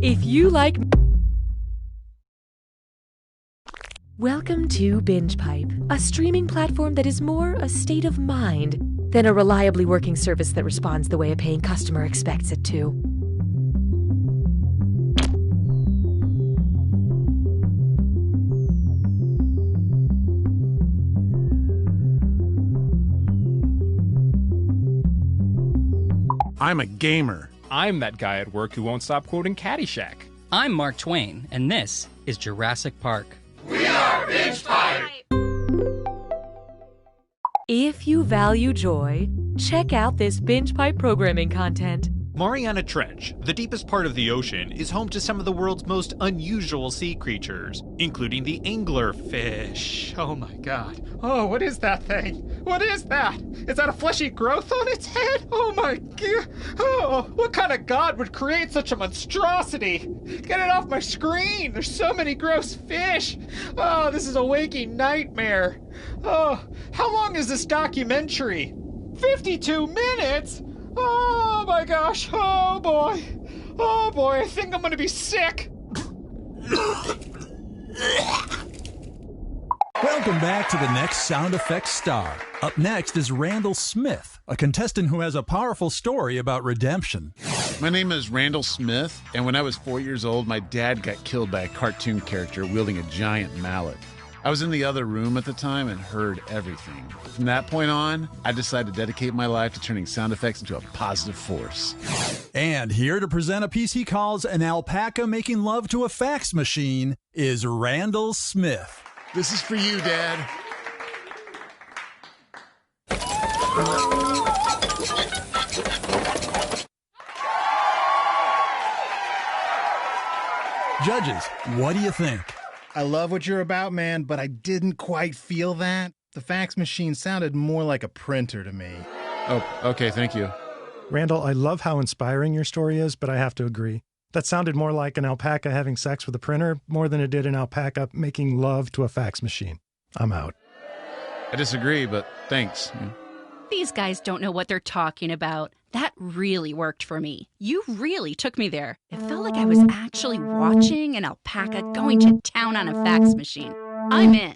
If you like... Welcome to Binge Pipe, a streaming platform that is more a state of mind than a reliably working service that responds the way a paying customer expects it to. I'm a gamer. I'm that guy at work who won't stop quoting Caddyshack. I'm Mark Twain, and this is Jurassic Park. We are Binge Pipe! If you value joy, check out this Binge Pipe programming content. Mariana Trench, the deepest part of the ocean, is home to some of the world's most unusual sea creatures, including the anglerfish. Oh my god. Oh, what is that thing? What is that? Is that a fleshy growth on its head? Oh my god. Oh, what kind of god would create such a monstrosity? Get it off my screen. There's so many gross fish. Oh, this is a waking nightmare. Oh, how long is this documentary? 52 minutes? Oh my gosh, oh boy, I think I'm gonna be sick. Welcome back to the next Sound Effects star. Up next is Randall Smith, a contestant who has a powerful story about redemption. My name is Randall Smith, and when I was 4 years old, my dad got killed by a cartoon character wielding a giant mallet. I was in the other room at the time and heard everything. From that point on, I decided to dedicate my life to turning sound effects into a positive force. And here to present a piece he calls An Alpaca Making Love to a Fax Machine is Randall Smith. This is for you, Dad. Judges, what do you think? I love what you're about, man, but I didn't quite feel that. The fax machine sounded more like a printer to me. Oh, okay, thank you. Randall, I love how inspiring your story is, but I have to agree. That sounded more like an alpaca having sex with a printer more than it did an alpaca making love to a fax machine. I'm out. I disagree, but thanks. These guys don't know what they're talking about. That really worked for me. You really took me there. It felt like I was actually watching an alpaca going to town on a fax machine. I'm in.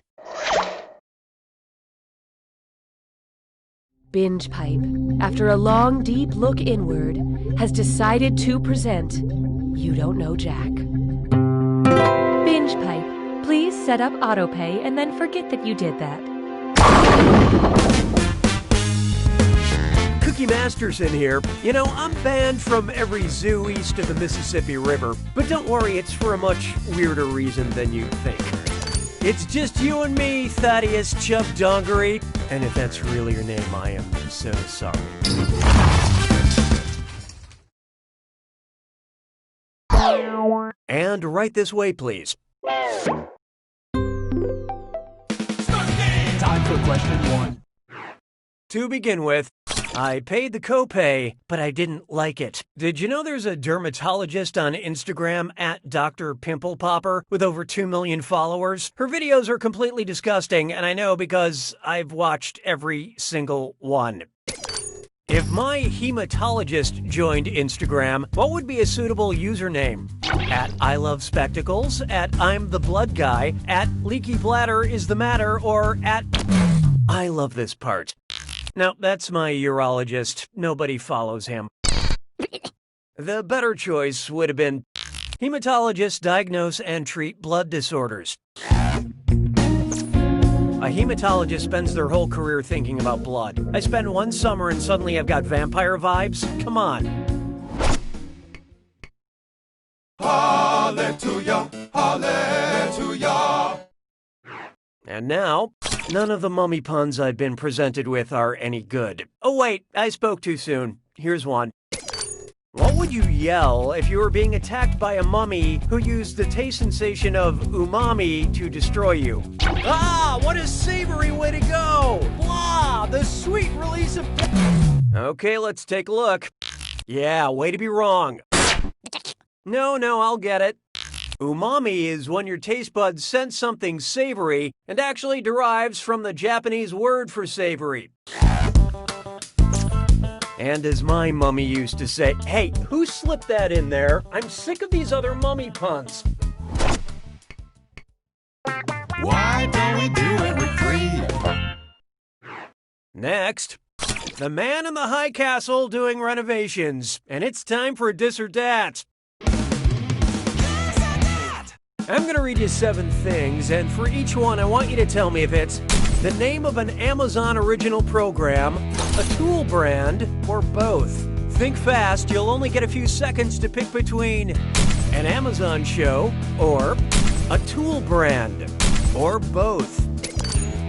Binge Pipe, after a long, deep look inward, has decided to present You Don't Know Jack. Binge Pipe, please set up autopay and then forget that you did that. Cookie Masterson here. You know, I'm banned from every zoo east of the Mississippi River, but don't worry, it's for a much weirder reason than you think. It's just you and me, Thaddeus Chubb Dongery, and if that's really your name, I am so sorry. And right this way, please. Time for question one. To begin with, I paid the copay, but I didn't like it. Did you know there's a dermatologist on Instagram at Dr. Pimple Popper with over 2 million followers? Her videos are completely disgusting, and I know because I've watched every single one. If my hematologist joined Instagram, what would be a suitable username? At I Love Spectacles, at I'm the Blood Guy, at Leaky Bladder is the Matter, or at I Love This Part. No, that's my urologist. Nobody follows him. The better choice would have been hematologists diagnose and treat blood disorders. A hematologist spends their whole career thinking about blood. I spend one summer and suddenly I've got vampire vibes? Come on. Hallelujah, hallelujah. And now, none of the mummy puns I've been presented with are any good. Oh wait, I spoke too soon. Here's one. What would you yell if you were being attacked by a mummy who used the taste sensation of umami to destroy you? Ah, what a savory way to go! Blah, the sweet release of... Okay, let's take a look. Yeah, way to be wrong. No, I'll get it. Umami is when your taste buds sense something savory and actually derives from the Japanese word for savory. And as my mummy used to say, hey, who slipped that in there? I'm sick of these other mummy puns. Why don't we do it for free? Next, the man in the high castle doing renovations. And it's time for a Dis or Dat. I'm going to read you 7 things, and for each one, I want you to tell me if it's the name of an Amazon original program, a tool brand, or both. Think fast, you'll only get a few seconds to pick between an Amazon show or a tool brand, or both.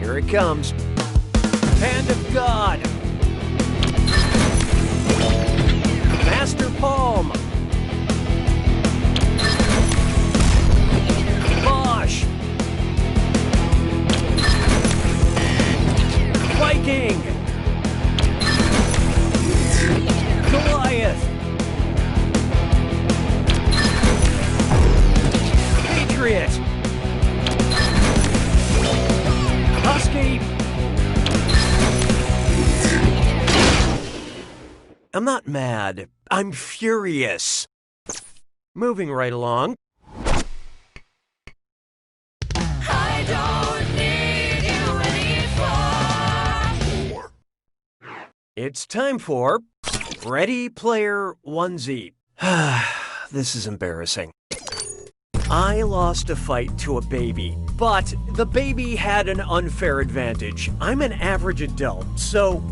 Here it comes. Hand of God. Master Palm. Bosch. Viking. Goliath. Patriot. Husky. I'm not mad. I'm furious. Moving right along. I don't need you anymore. It's time for Ready Player Onesie. This is embarrassing. I lost a fight to a baby, but the baby had an unfair advantage. I'm an average adult, so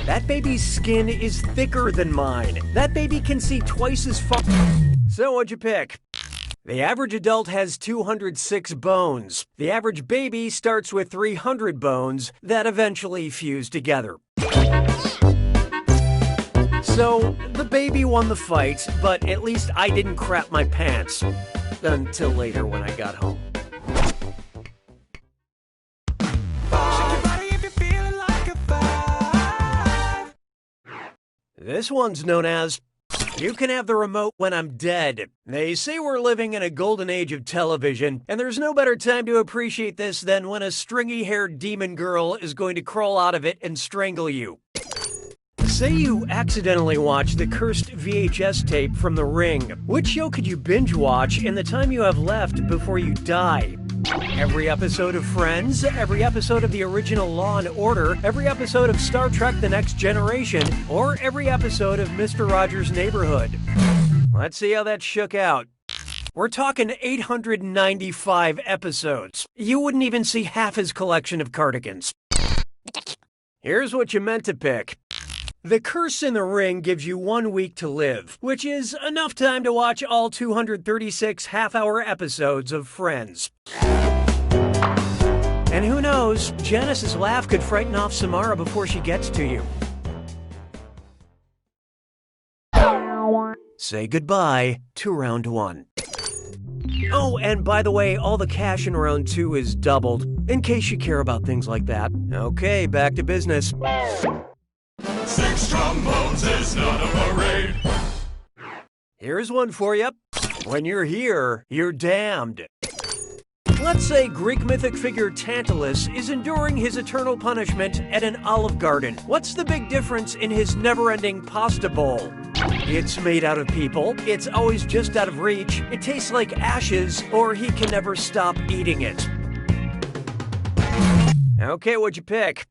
that baby's skin is thicker than mine. That baby can see twice as far. So what'd you pick? The average adult has 206 bones. The average baby starts with 300 bones that eventually fuse together. So, the baby won the fight, but at least I didn't crap my pants. Until later when I got home. This one's known as You Can Have the Remote When I'm Dead. They say we're living in a golden age of television, and there's no better time to appreciate this than when a stringy-haired demon girl is going to crawl out of it and strangle you. Say you accidentally watch the cursed VHS tape from The Ring. Which show could you binge watch in the time you have left before you die? Every episode of Friends, every episode of the original Law and Order, every episode of Star Trek The Next Generation, or every episode of Mr. Rogers' Neighborhood. Let's see how that shook out. We're talking 895 episodes. You wouldn't even see half his collection of cardigans. Here's what you meant to pick. The Curse in the Ring gives you 1 week to live, which is enough time to watch all 236 half-hour episodes of Friends. And who knows, Janice's laugh could frighten off Samara before she gets to you. Say goodbye to round 1. Oh, and by the way, all the cash in round 2 is doubled, in case you care about things like that. Okay, back to business. 6 trombones is not a parade. Here's one for you. When you're here, you're damned. Let's say Greek mythic figure Tantalus is enduring his eternal punishment at an Olive Garden. What's the big difference in his never-ending pasta bowl? It's made out of people, it's always just out of reach, it tastes like ashes, or he can never stop eating it. Okay, what'd you pick?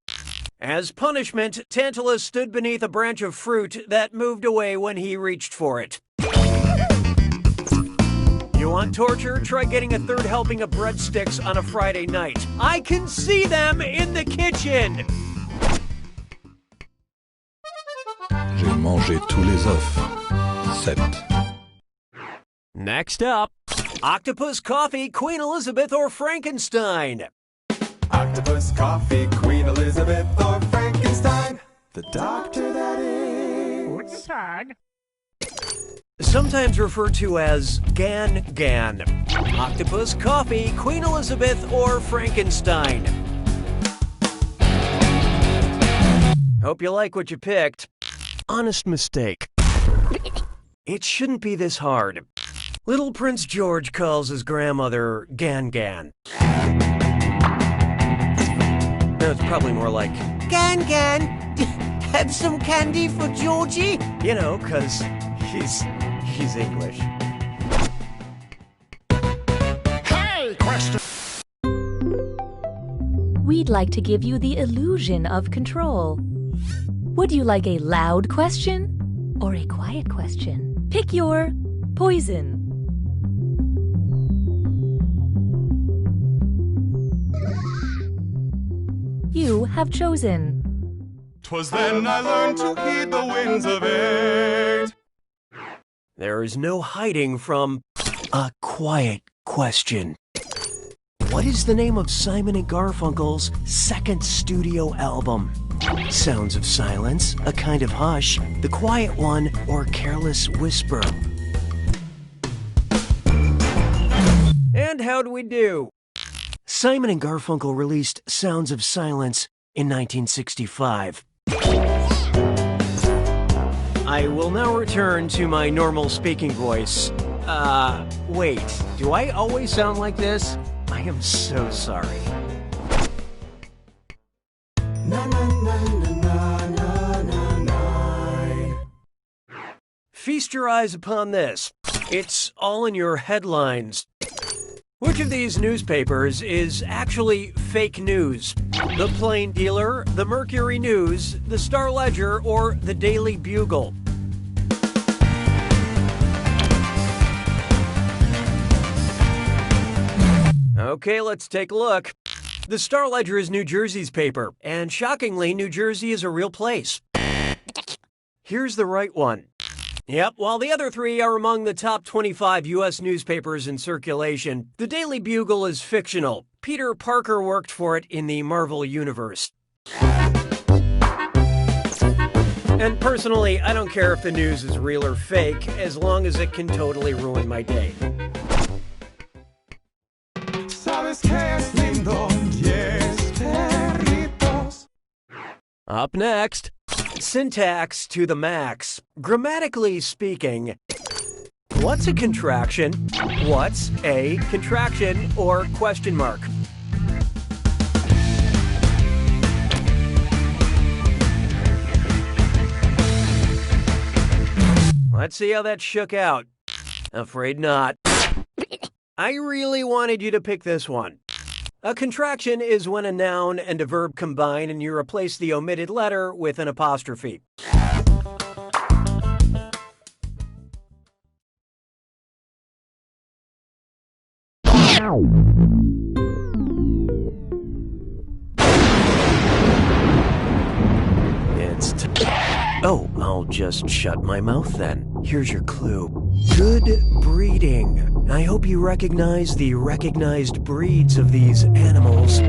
As punishment, Tantalus stood beneath a branch of fruit that moved away when he reached for it. You want torture? Try getting a 3rd helping of breadsticks on a Friday night. I can see them in the kitchen! J'ai mangé tous les œufs. 7. Next up, Octopus, Coffee, Queen Elizabeth, or Frankenstein? Octopus, coffee, Queen Elizabeth, or Frankenstein. The doctor, that is. Sad. Sometimes referred to as Gan. Octopus, Coffee, Queen Elizabeth, or Frankenstein. Hope you like what you picked. Honest mistake. It shouldn't be this hard. Little Prince George calls his grandmother Gan. No, it's probably more like Gan. And some candy for Georgie? You know, 'cause he's English. Hey, question. We'd like to give you the illusion of control. Would you like a loud question or a quiet question? Pick your poison. You have chosen. 'Twas then I learned to heed the winds of eight. There is no hiding from a quiet question. What is the name of Simon & Garfunkel's second studio album? Sounds of Silence, A Kind of Hush, The Quiet One, or Careless Whisper? And how'd we do? Simon & Garfunkel released Sounds of Silence in 1965. I will now return to my normal speaking voice. Wait, do I always sound like this? I am so sorry. Feast your eyes upon this. It's all in your headlines. Which of these newspapers is actually fake news? The Plain Dealer, the Mercury News, the Star Ledger, or the Daily Bugle? Okay, let's take a look. The Star Ledger is New Jersey's paper, and shockingly, New Jersey is a real place. Here's the right one. Yep, while the other three are among the top 25 U.S. newspapers in circulation, the Daily Bugle is fictional. Peter Parker worked for it in the Marvel Universe. And personally, I don't care if the news is real or fake, as long as it can totally ruin my day. Up next, syntax to the max. Grammatically speaking, what's a contraction? What's a contraction or question mark? Let's see how that shook out. Afraid not. I really wanted you to pick this one. A contraction is when a noun and a verb combine and you replace the omitted letter with an apostrophe. Oh, I'll just shut my mouth then. Here's your clue. Good breeding. I hope you recognize the recognized breeds of these animals.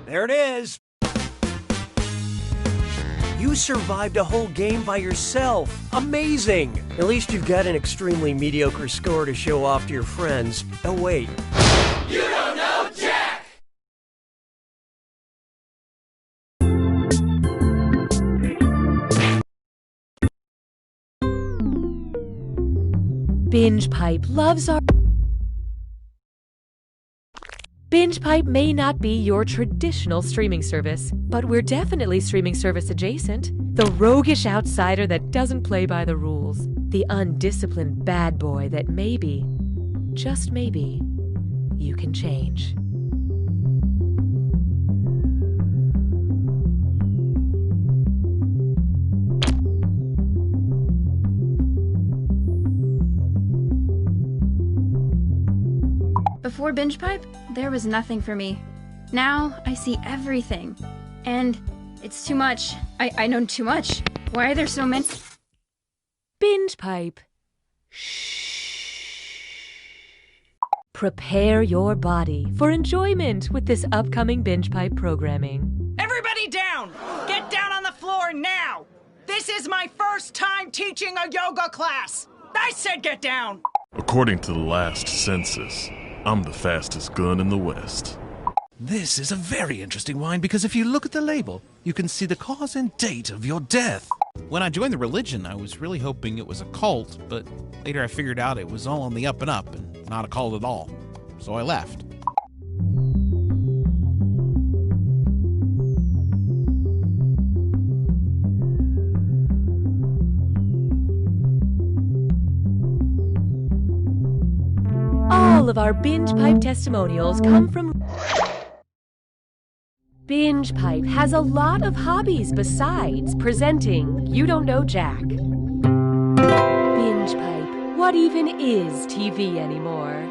There it is. You survived a whole game by yourself. Amazing! At least you've got an extremely mediocre score to show off to your friends. Oh, wait. You don't know Jack! Binge Pipe loves our... Binge Pipe may not be your traditional streaming service, but we're definitely streaming service adjacent. The roguish outsider that doesn't play by the rules. The undisciplined bad boy that maybe, just maybe, you can change. Before Binge Pipe, there was nothing for me. Now, I see everything. And it's too much. I know too much. Why are there so many? Binge Pipe. Shh. Prepare your body for enjoyment with this upcoming Binge Pipe programming. Everybody down! Get down on the floor now! This is my first time teaching a yoga class! I said get down! According to the last census, I'm the fastest gun in the West. This is a very interesting wine because if you look at the label, you can see the cause and date of your death. When I joined the religion, I was really hoping it was a cult, but later I figured out it was all on the up and up and not a cult at all. So I left. All of our Binge Pipe testimonials come from... Binge Pipe has a lot of hobbies besides presenting You Don't Know Jack. Binge Pipe, what even is TV anymore?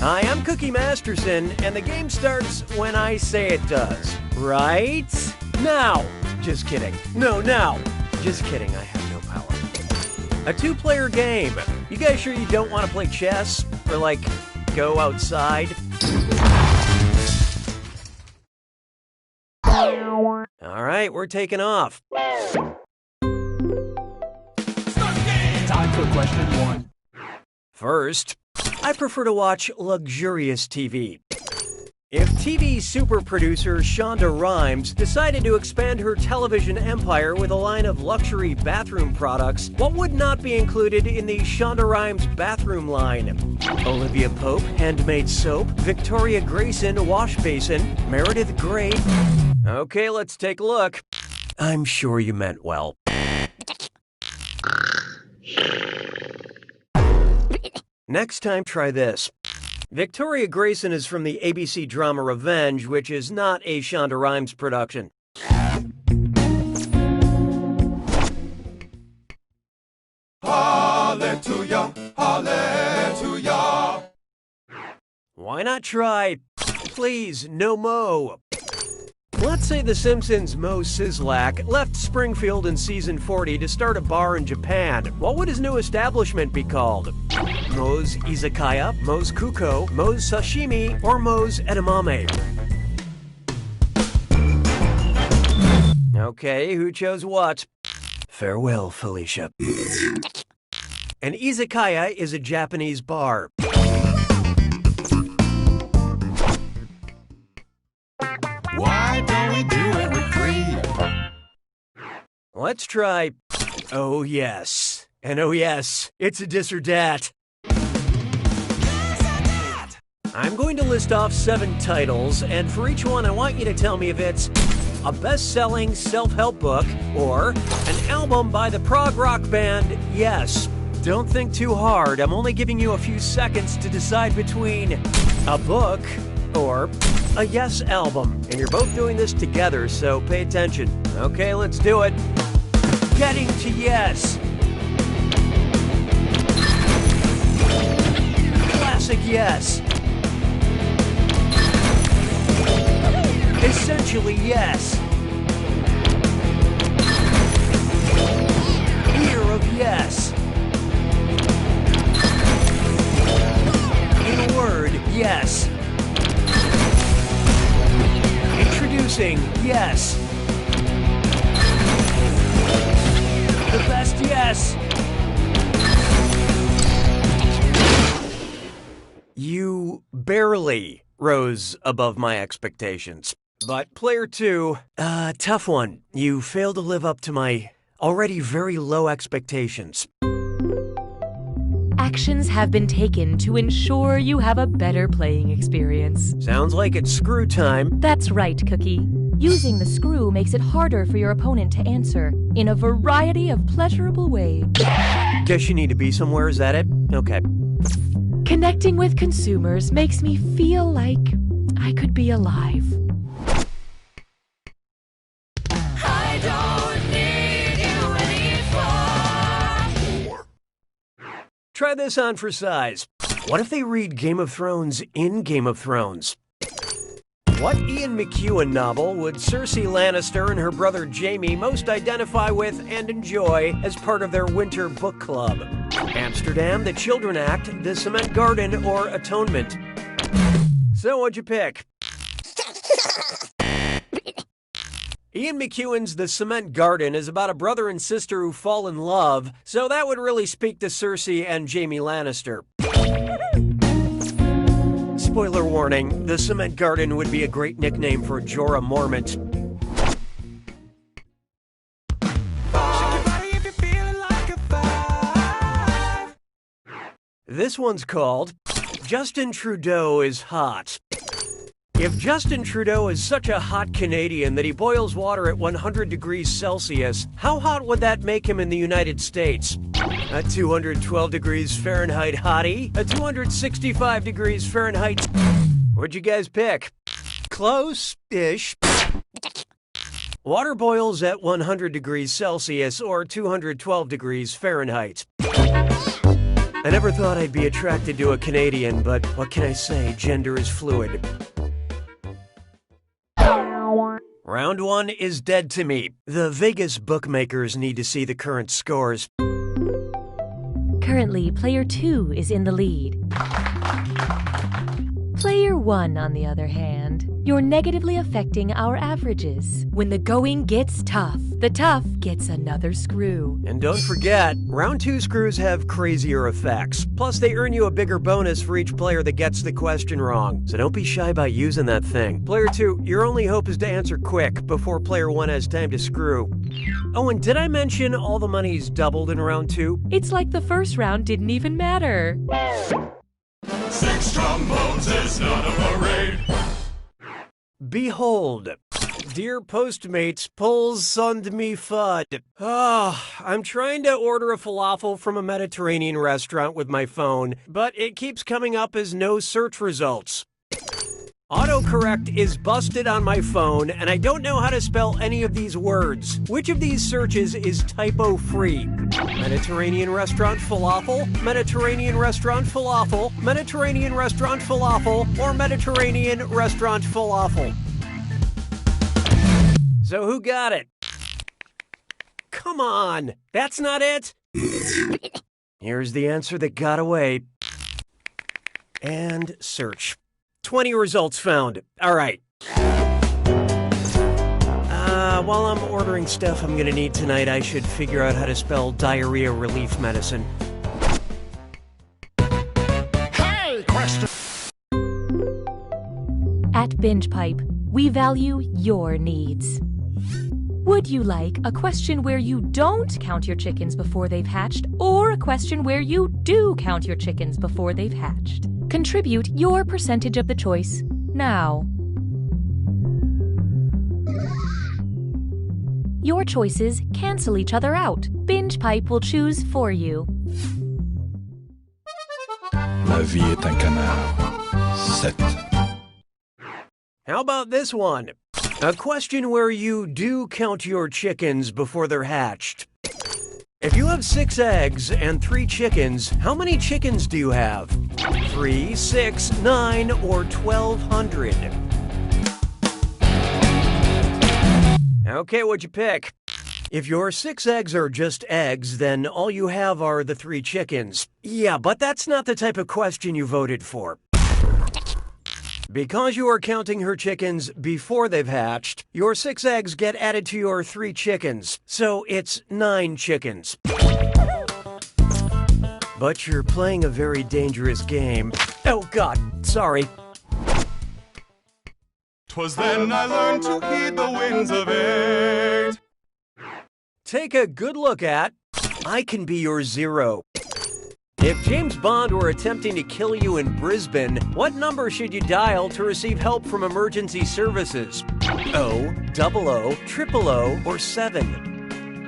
Hi, I'm Cookie Masterson, and the game starts when I say it does. Right? Now! Just kidding. No, now! Just kidding, I have no power. A two-player game. You guys sure you don't want to play chess? Or, like, go outside? Alright, we're taking off. Time for question 1. First, I prefer to watch luxurious TV. If TV super producer Shonda Rhimes decided to expand her television empire with a line of luxury bathroom products, what would not be included in the Shonda Rhimes bathroom line? Olivia Pope handmade soap, Victoria Grayson wash basin, Meredith Grey. Okay, let's take a look. I'm sure you meant well. Next time, try this. Victoria Grayson is from the ABC drama Revenge, which is not a Shonda Rhimes production. Hallelujah, hallelujah. Why not try, please, no mo? Let's say The Simpsons' Moe Szyslak left Springfield in season 40 to start a bar in Japan. What would his new establishment be called? Moe's Izakaya, Moe's Kuko, Moe's Sashimi, or Moe's Edamame? Okay, who chose what? Farewell, Felicia. An izakaya is a Japanese bar. Why don't we do it with 3? Let's try, oh yes. And oh yes, it's a dis or dat. I'm going to list off 7 titles, and for each one I want you to tell me if it's a best-selling self-help book or an album by the prog rock band Yes. Don't think too hard, I'm only giving you a few seconds to decide between a book or a Yes album. And you're both doing this together, so pay attention. Okay, let's do it. Getting to Yes. Classic Yes. Essentially Yes. Year of Yes. In a word, Yes. amazing yes. The best yes. You barely rose above my expectations. But player 2, tough one. You failed to live up to my already very low expectations. Actions have been taken to ensure you have a better playing experience. Sounds like it's screw time. That's right, Cookie. Using the screw makes it harder for your opponent to answer in a variety of pleasurable ways. Guess you need to be somewhere, is that it? Okay. Connecting with consumers makes me feel like I could be alive. I don't need you anymore. Try this on for size. What if they read Game of Thrones in Game of Thrones? What Ian McEwan novel would Cersei Lannister and her brother Jaime most identify with and enjoy as part of their winter book club? Amsterdam, The Children Act, The Cement Garden, or Atonement? So what'd you pick? Ian McEwan's The Cement Garden is about a brother and sister who fall in love, so that would really speak to Cersei and Jaime Lannister. Spoiler warning, The Cement Garden would be a great nickname for Jorah Mormont. This one's called Justin Trudeau is Hot. If Justin Trudeau is such a hot Canadian that he boils water at 100 degrees Celsius, how hot would that make him in the United States? A 212 degrees Fahrenheit hottie? A 265 degrees Fahrenheit? What'd you guys pick? Close-ish. Water boils at 100 degrees Celsius or 212 degrees Fahrenheit. I never thought I'd be attracted to a Canadian, but what can I say? Gender is fluid. Round 1 is dead to me. The Vegas bookmakers need to see the current scores. Currently, player 2 is in the lead. Player 1, on the other hand, you're negatively affecting our averages. When the going gets tough, the tough gets another screw. And don't forget, round 2 screws have crazier effects. Plus, they earn you a bigger bonus for each player that gets the question wrong. So don't be shy about using that thing. Player 2, your only hope is to answer quick before player 1 has time to screw. Oh, and did I mention all the money's doubled in round 2? It's like the first round didn't even matter. 6 trombones is not a parade. Behold, dear Postmates, pulls sund me fud. I'm trying to order a falafel from a Mediterranean restaurant with my phone, but it keeps coming up as no search results. Autocorrect is busted on my phone, and I don't know how to spell any of these words. Which of these searches is typo-free? Mediterranean restaurant falafel, Mediterranean restaurant falafel, Mediterranean restaurant falafel, or Mediterranean restaurant falafel? So who got it? Come on, that's not it? Here's the answer that got away. And search. 20 results found. All right. While I'm ordering stuff I'm gonna need tonight, I should figure out how to spell diarrhea relief medicine. Hey, question. At Binge Pipe, we value your needs. Would you like a question where you don't count your chickens before they've hatched, or a question where you do count your chickens before they've hatched? Contribute your percentage of the choice now. Your choices cancel each other out. Binge Pipe will choose for you. La vie est un canard. 7. How about this one? A question where you do count your chickens before they're hatched. If you have 6 eggs and 3 chickens, how many chickens do you have? 3, 6, 9, or 1,200? Okay, what'd you pick? If your 6 eggs are just eggs, then all you have are the 3 chickens. Yeah, but that's not the type of question you voted for. Because you are counting her chickens before they've hatched, your 6 eggs get added to your 3 chickens. So it's 9 chickens. But you're playing a very dangerous game. Oh God, sorry. 'Twas then I learned to heed the winds of 8. Take a good look at I Can Be Your Zero. If James Bond were attempting to kill you in Brisbane, what number should you dial to receive help from emergency services? O, 00, 000, or 7?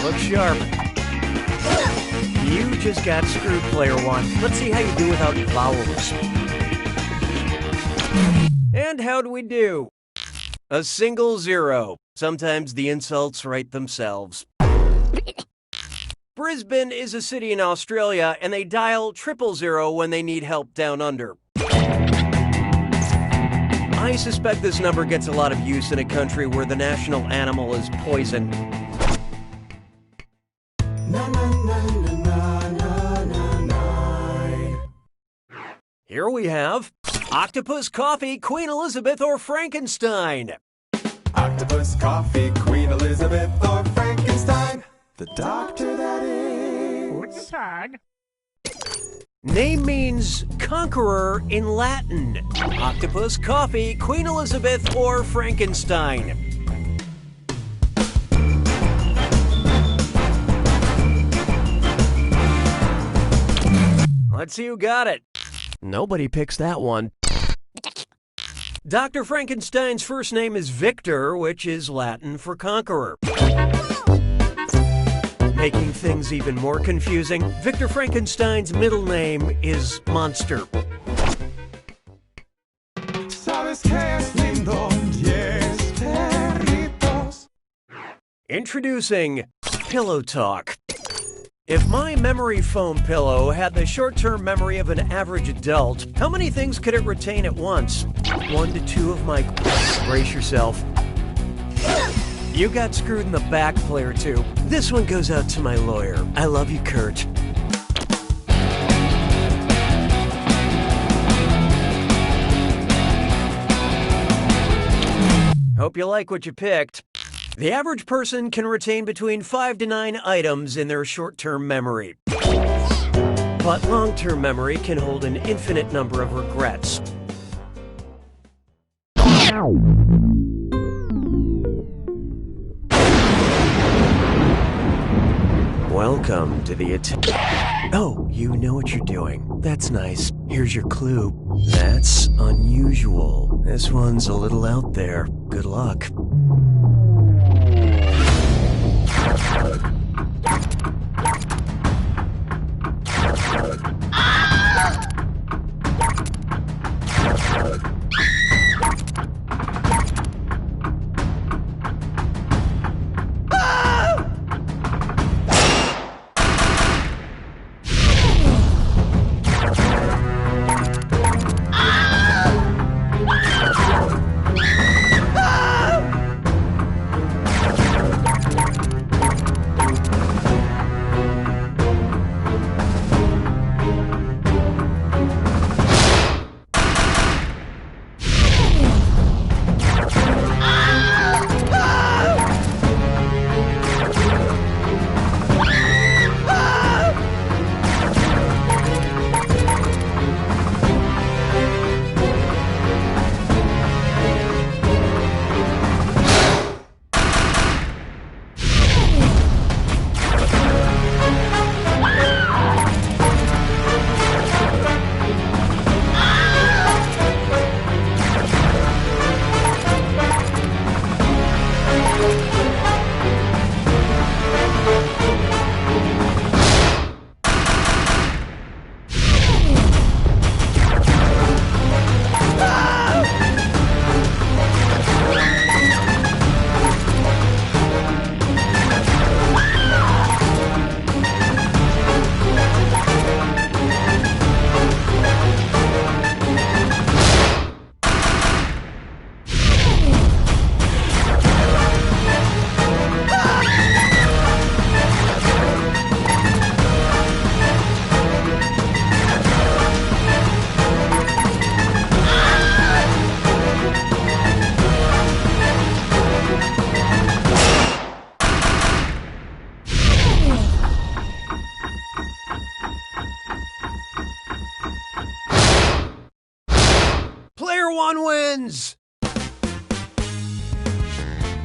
Look sharp. You just got screwed, player 1. Let's see how you do without vowels. And how do we do? A single 0. Sometimes the insults write themselves. Brisbane is a city in Australia, and they dial 000 when they need help down under. I suspect this number gets a lot of use in a country where the national animal is poison. Here we have Octopus, Coffee, Queen Elizabeth, or Frankenstein. Octopus, coffee, Queen Elizabeth, or Frankenstein. The doctor, that is. Name means conqueror in Latin. Octopus, Coffee, Queen Elizabeth, or Frankenstein. Let's see who got it. Nobody picks that one. Dr. Frankenstein's first name is Victor, which is Latin for conqueror. Making things even more confusing, Victor Frankenstein's middle name is Monster. Introducing Pillow Talk. If my memory foam pillow had the short-term memory of an average adult, how many things could it retain at once? 1 to 2 of my... Brace yourself. You got screwed in the back, player 2. This one goes out to my lawyer. I love you, Kurt. Hope you like what you picked. The average person can retain between 5 to 9 items in their short-term memory. But long-term memory can hold an infinite number of regrets. Welcome to the Oh, you know what you're doing. That's nice. Here's your clue. That's unusual. This one's a little out there. Good luck. Player one wins!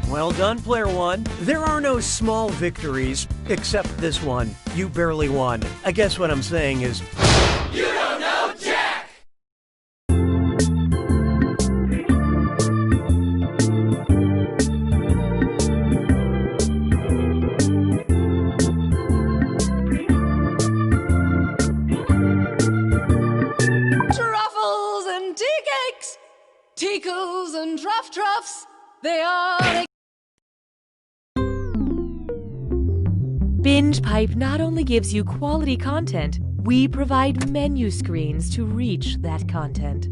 Well done, Player one. There are no small victories, except this one. You barely won. I guess what I'm saying is... You don't know Jack! Truffles and tea cakes, tickles and truffs, they are... Binge Pipe not only gives you quality content, we provide menu screens to reach that content.